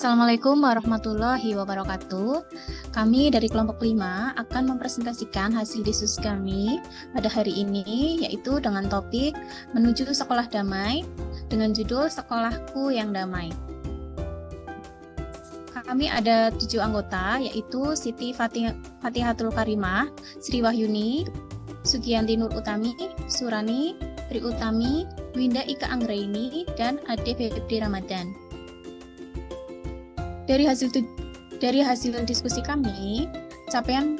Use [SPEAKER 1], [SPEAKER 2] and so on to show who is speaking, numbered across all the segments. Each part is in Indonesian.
[SPEAKER 1] Assalamualaikum warahmatullahi wabarakatuh. Kami dari kelompok 5 akan mempresentasikan hasil diskusi kami pada hari ini, yaitu dengan topik Menuju Sekolah Damai dengan judul Sekolahku yang Damai. Kami ada 7 anggota, yaitu Siti Fatihatul Karimah, Sri Wahyuni, Sugiyanti Nur Utami, Surani, Tri Utami, Winda Ika Anggraini, dan Ade Febri Ramadan. Dari hasil diskusi kami, capaian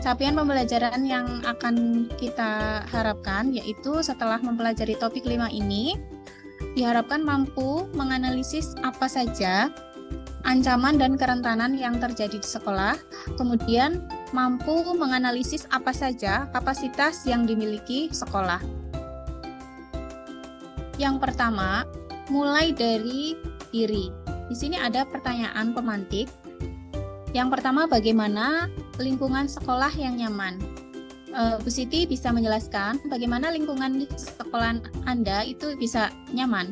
[SPEAKER 1] pembelajaran yang akan kita harapkan yaitu setelah mempelajari topik 5 ini, diharapkan mampu menganalisis apa saja ancaman dan kerentanan yang terjadi di sekolah, kemudian mampu menganalisis apa saja kapasitas yang dimiliki sekolah. Yang pertama, mulai dari diri. Di sini ada pertanyaan pemantik. Yang pertama, bagaimana lingkungan sekolah yang nyaman? Bu Siti bisa menjelaskan bagaimana lingkungan di sekolah Anda itu bisa nyaman?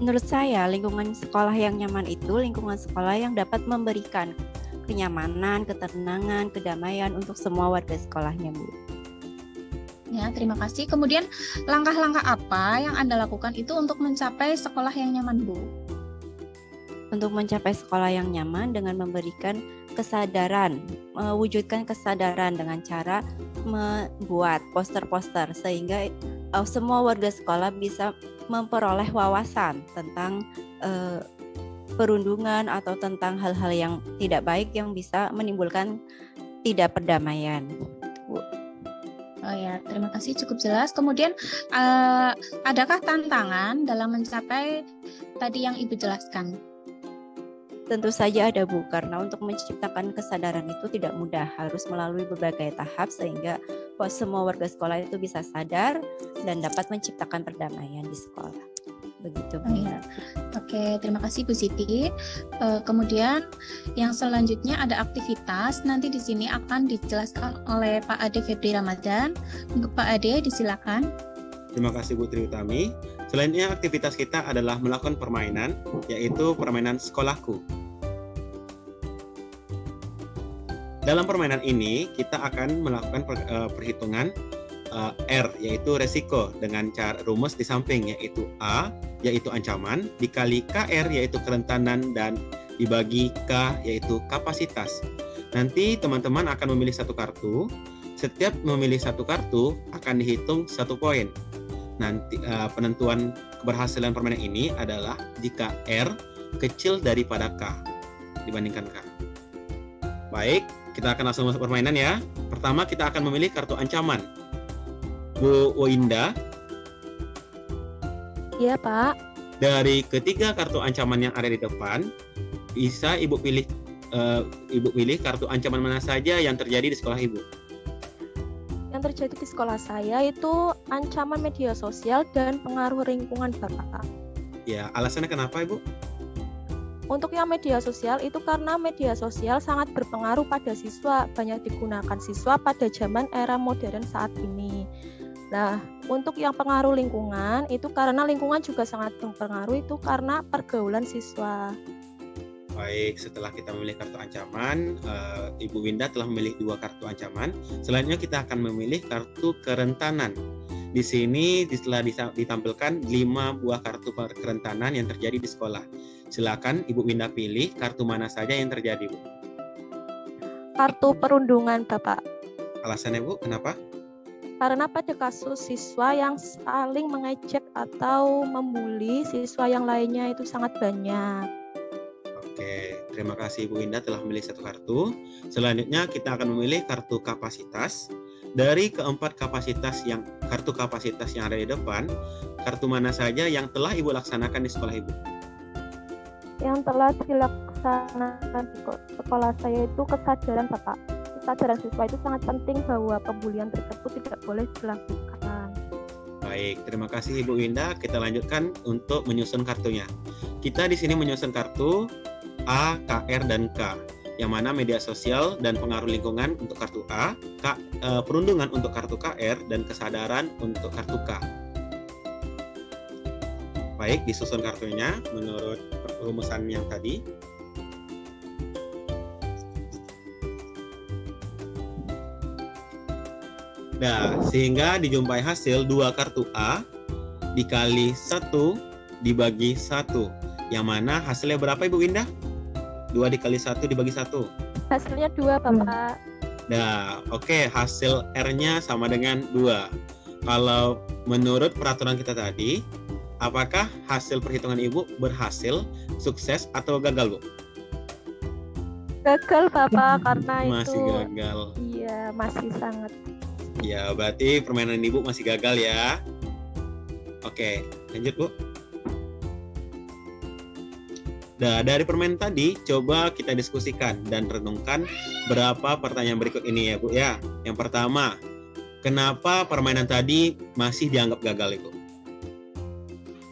[SPEAKER 2] Menurut saya, lingkungan sekolah yang nyaman itu lingkungan sekolah yang dapat memberikan kenyamanan, ketenangan, kedamaian untuk semua warga sekolahnya, Bu.
[SPEAKER 1] Ya, terima kasih. Kemudian, langkah-langkah apa yang Anda lakukan itu untuk mencapai sekolah yang nyaman, Bu?
[SPEAKER 2] Untuk mencapai sekolah yang nyaman dengan memberikan kesadaran, mewujudkan kesadaran dengan cara membuat poster-poster sehingga semua warga sekolah bisa memperoleh wawasan tentang perundungan atau tentang hal-hal yang tidak baik yang bisa menimbulkan tidak perdamaian.
[SPEAKER 1] Oh ya, terima kasih, cukup jelas. Kemudian, adakah tantangan dalam mencapai tadi yang Ibu jelaskan?
[SPEAKER 2] Tentu saja ada, Bu, karena untuk menciptakan kesadaran itu tidak mudah, harus melalui berbagai tahap sehingga semua warga sekolah itu bisa sadar dan dapat menciptakan perdamaian di sekolah. Begitu, Bu.
[SPEAKER 1] Oh, ya. Oke, terima kasih Bu Siti. Kemudian yang selanjutnya ada aktivitas. Nanti di sini akan dijelaskan oleh Pak Ade Febri Ramadan. Untuk Pak Ade, disilakan.
[SPEAKER 3] Terima kasih Bu Tri Utami. Selanjutnya aktivitas kita adalah melakukan permainan, yaitu permainan sekolahku. Dalam permainan ini, kita akan melakukan perhitungan R, yaitu resiko, dengan cara rumus di samping, yaitu A, yaitu ancaman, dikali KR, yaitu kerentanan, dan dibagi K, yaitu kapasitas. Nanti teman-teman akan memilih satu kartu. Setiap memilih satu kartu akan dihitung 1 poin. Nanti penentuan keberhasilan permainan ini adalah jika R kecil daripada K dibandingkan K. Baik, kita akan langsung masuk permainan ya. Pertama kita akan memilih kartu ancaman. Bu Winda.
[SPEAKER 4] Iya, Pak.
[SPEAKER 3] Dari ketiga kartu ancaman yang ada di depan, bisa Ibu pilih kartu ancaman mana saja yang terjadi di sekolah Ibu.
[SPEAKER 4] Yang terjadi di sekolah saya itu ancaman media sosial dan pengaruh lingkungan, Bapak.
[SPEAKER 3] Ya, alasannya kenapa, Ibu?
[SPEAKER 4] Untuk yang media sosial itu karena media sosial sangat berpengaruh pada siswa, banyak digunakan siswa pada zaman era modern saat ini. Nah, untuk yang pengaruh lingkungan itu karena lingkungan juga sangat berpengaruh itu karena pergaulan siswa.
[SPEAKER 3] Baik, setelah kita memilih kartu ancaman, Ibu Winda telah memilih 2 kartu ancaman. Selanjutnya kita akan memilih kartu kerentanan. Di sini telah ditampilkan 5 buah kartu kerentanan yang terjadi di sekolah. Silakan Ibu Winda pilih kartu mana saja yang terjadi, Bu.
[SPEAKER 4] Kartu perundungan, Bapak.
[SPEAKER 3] Alasannya, Bu, kenapa?
[SPEAKER 4] Karena pada kasus siswa yang saling mengejek atau membuli siswa yang lainnya itu sangat banyak.
[SPEAKER 3] Oke, terima kasih Ibu Winda telah memilih 1 kartu. Selanjutnya kita akan memilih kartu kapasitas. Dari keempat kartu kapasitas yang ada di depan, kartu mana saja yang telah Ibu laksanakan di sekolah Ibu?
[SPEAKER 4] Yang telah dilaksanakan di sekolah saya itu kesadaran, Bapak. Kesadaran siswa itu sangat penting bahwa pembulian tersebut tidak boleh dilakukan.
[SPEAKER 3] Baik, terima kasih Ibu Winda. Kita lanjutkan untuk menyusun kartunya. Kita di sini menyusun kartu A, KR, dan K. Yang mana media sosial dan pengaruh lingkungan untuk kartu A, perundungan untuk kartu KR, dan kesadaran untuk kartu K. Baik, disusun kartunya menurut rumusan yang tadi. Nah, sehingga dijumpai hasil 2 kartu A dikali 1 dibagi 1. Yang mana hasilnya berapa Ibu Windah? 2 dikali 1 dibagi 1.
[SPEAKER 4] Hasilnya 2, Bapak.
[SPEAKER 3] Nah, oke, hasil R-nya sama dengan 2. Kalau menurut peraturan kita tadi, apakah hasil perhitungan Ibu berhasil, sukses, atau gagal, Bu?
[SPEAKER 4] Gagal, Bapak, karena
[SPEAKER 3] Masih
[SPEAKER 4] itu
[SPEAKER 3] gagal.
[SPEAKER 4] iya, masih sangat.
[SPEAKER 3] Ya, berarti permainan Ibu masih gagal ya. Oke, lanjut, Bu. Nah, dari permainan tadi, coba kita diskusikan dan renungkan berapa pertanyaan berikut ini ya, Bu ya. Yang pertama, kenapa permainan tadi masih dianggap gagal, Ibu?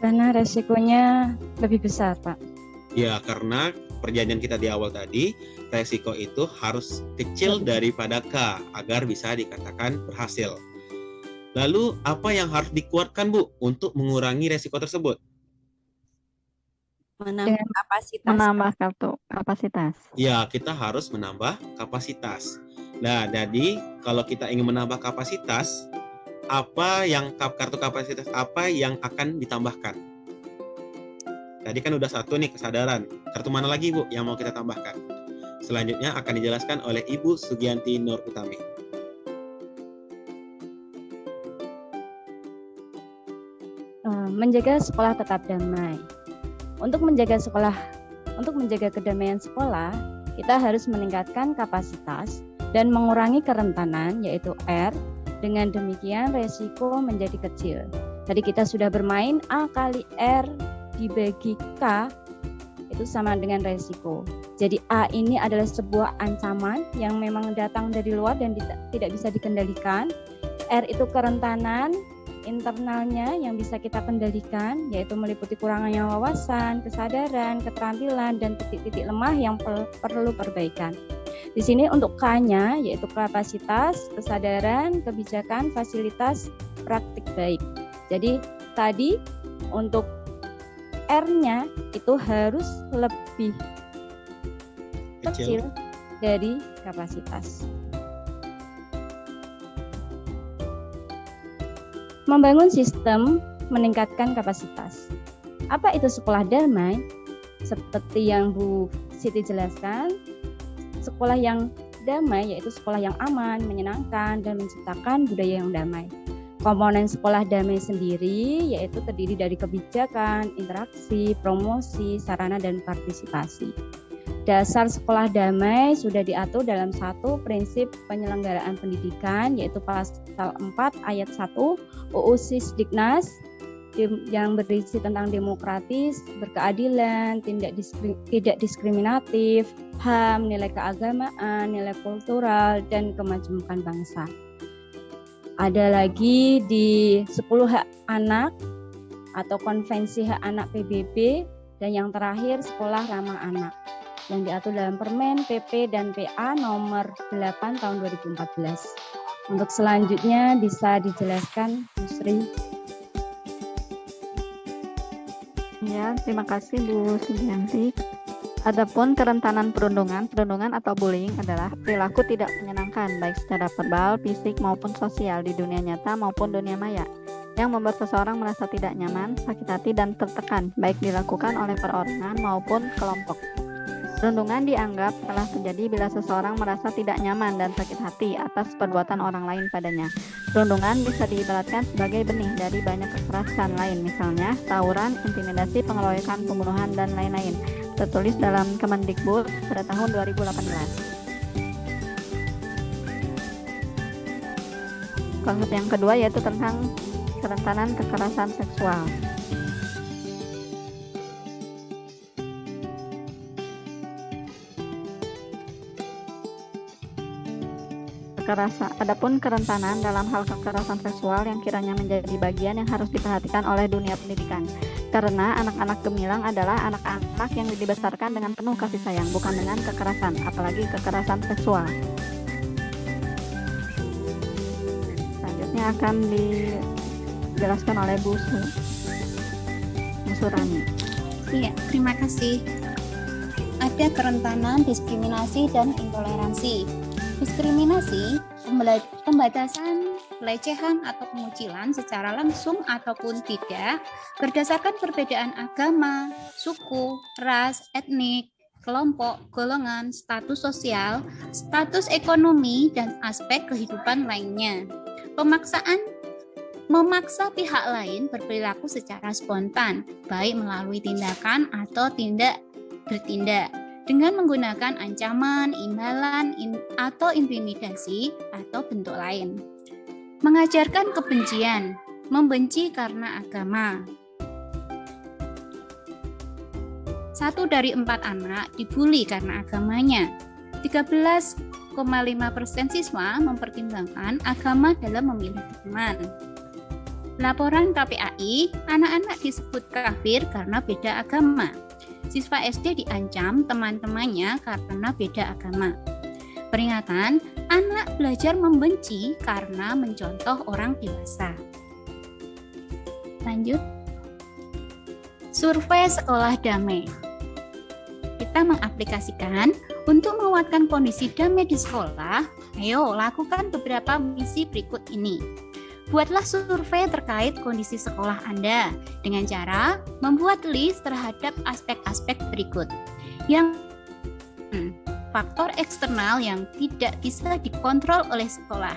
[SPEAKER 2] Karena resikonya lebih besar, Pak.
[SPEAKER 3] Ya, karena perjanjian kita di awal tadi, resiko itu harus kecil daripada K agar bisa dikatakan berhasil. Lalu, apa yang harus dikuatkan, Bu, untuk mengurangi resiko tersebut?
[SPEAKER 2] Menambah kapasitas.
[SPEAKER 5] Menambah kartu kapasitas.
[SPEAKER 3] Ya, kita harus menambah kapasitas. Nah, jadi kalau kita ingin menambah kapasitas, apa yang kartu kapasitas apa yang akan ditambahkan? Tadi kan udah 1 nih, kesadaran. Kartu mana lagi, Bu, yang mau kita tambahkan? Selanjutnya akan dijelaskan oleh Ibu Sugianti Nur Utami.
[SPEAKER 2] Menjaga sekolah tetap damai. Untuk menjaga kedamaian sekolah, kita harus meningkatkan kapasitas dan mengurangi kerentanan, yaitu R. Dengan demikian resiko menjadi kecil. Tadi kita sudah bermain A kali R dibagi K itu sama dengan resiko. Jadi A ini adalah sebuah ancaman yang memang datang dari luar dan tidak bisa dikendalikan. R itu kerentanan internalnya yang bisa kita kendalikan, yaitu meliputi kurangnya wawasan, kesadaran, keterampilan, dan titik-titik lemah yang perlu perbaikan. Di sini untuk K-nya yaitu kapasitas, kesadaran, kebijakan, fasilitas, praktik baik. Jadi tadi untuk R-nya itu harus lebih kecil dari kapasitas. Membangun sistem meningkatkan kapasitas. Apa itu sekolah damai? Seperti yang Bu Siti jelaskan, sekolah yang damai yaitu sekolah yang aman, menyenangkan, dan menciptakan budaya yang damai. Komponen sekolah damai sendiri yaitu terdiri dari kebijakan, interaksi, promosi, sarana, dan partisipasi. Dasar sekolah damai sudah diatur dalam 1 prinsip penyelenggaraan pendidikan, yaitu pasal 4 ayat 1 UU Sisdiknas yang berisi tentang demokratis, berkeadilan, tidak diskriminatif, HAM, nilai keagamaan, nilai kultural, dan kemajemukan bangsa. Ada lagi di 10 hak anak atau konvensi hak anak PBB, dan yang terakhir sekolah ramah anak yang diatur dalam Permen, PP, dan PA nomor 8 tahun 2014. Untuk selanjutnya bisa dijelaskan Bu Sri.
[SPEAKER 5] Ya, terima kasih Bu Sugianti. Adapun kerentanan perundungan atau bullying adalah perilaku tidak menyenangkan baik secara verbal, fisik maupun sosial di dunia nyata maupun dunia maya yang membuat seseorang merasa tidak nyaman, sakit hati, dan tertekan baik dilakukan oleh perorangan maupun kelompok. Perundungan dianggap telah terjadi bila seseorang merasa tidak nyaman dan sakit hati atas perbuatan orang lain padanya. Perundungan bisa diibaratkan sebagai benih dari banyak kekerasan lain, misalnya tawuran, intimidasi, pengeroyokan, pembunuhan, dan lain-lain. Tertulis dalam Kemendikbud pada tahun 2018. Konsep yang kedua yaitu tentang kerentanan kekerasan seksual. Adapun kerentanan dalam hal kekerasan seksual yang kiranya menjadi bagian yang harus diperhatikan oleh dunia pendidikan. Karena anak-anak gemilang adalah anak-anak yang dibesarkan dengan penuh kasih sayang, bukan dengan kekerasan, apalagi kekerasan seksual. Selanjutnya akan dijelaskan oleh Bu Surani.
[SPEAKER 1] Iya, terima kasih. Ada kerentanan, diskriminasi, dan intoleransi. Diskriminasi, pembatasan, pelecehan, atau pengucilan secara langsung ataupun tidak berdasarkan perbedaan agama, suku, ras, etnik, kelompok, golongan, status sosial, status ekonomi, dan aspek kehidupan lainnya. Pemaksaan memaksa pihak lain berperilaku secara spontan, baik melalui tindakan atau tidak bertindak, dengan menggunakan ancaman, imbalan, atau intimidasi atau bentuk lain. Mengajarkan kebencian, membenci karena agama. 1 dari 4 anak dibully karena agamanya. 13,5% siswa mempertimbangkan agama dalam memilih teman. Laporan KPAI, anak-anak disebut kafir karena beda agama. Siswa SD diancam teman-temannya karena beda agama. Peringatan, anak belajar membenci karena mencontoh orang dewasa. Lanjut. Survei sekolah damai. Kita mengaplikasikan untuk menguatkan kondisi damai di sekolah. Ayo lakukan beberapa misi berikut ini. Buatlah survei terkait kondisi sekolah Anda dengan cara membuat list terhadap aspek-aspek berikut. Yang faktor eksternal yang tidak bisa dikontrol oleh sekolah.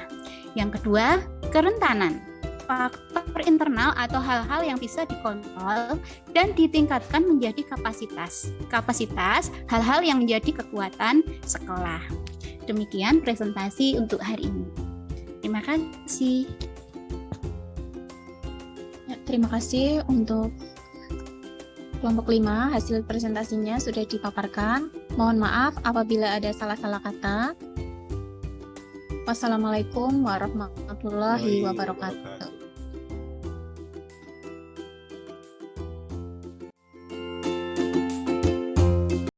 [SPEAKER 1] Yang kedua, kerentanan. Faktor internal atau hal-hal yang bisa dikontrol dan ditingkatkan menjadi kapasitas. Kapasitas, hal-hal yang menjadi kekuatan sekolah. Demikian presentasi untuk hari ini. Terima kasih.
[SPEAKER 6] Terima kasih untuk kelompok 5, hasil presentasinya sudah dipaparkan. Mohon maaf apabila ada salah-salah kata. Wassalamualaikum warahmatullahi wabarakatuh.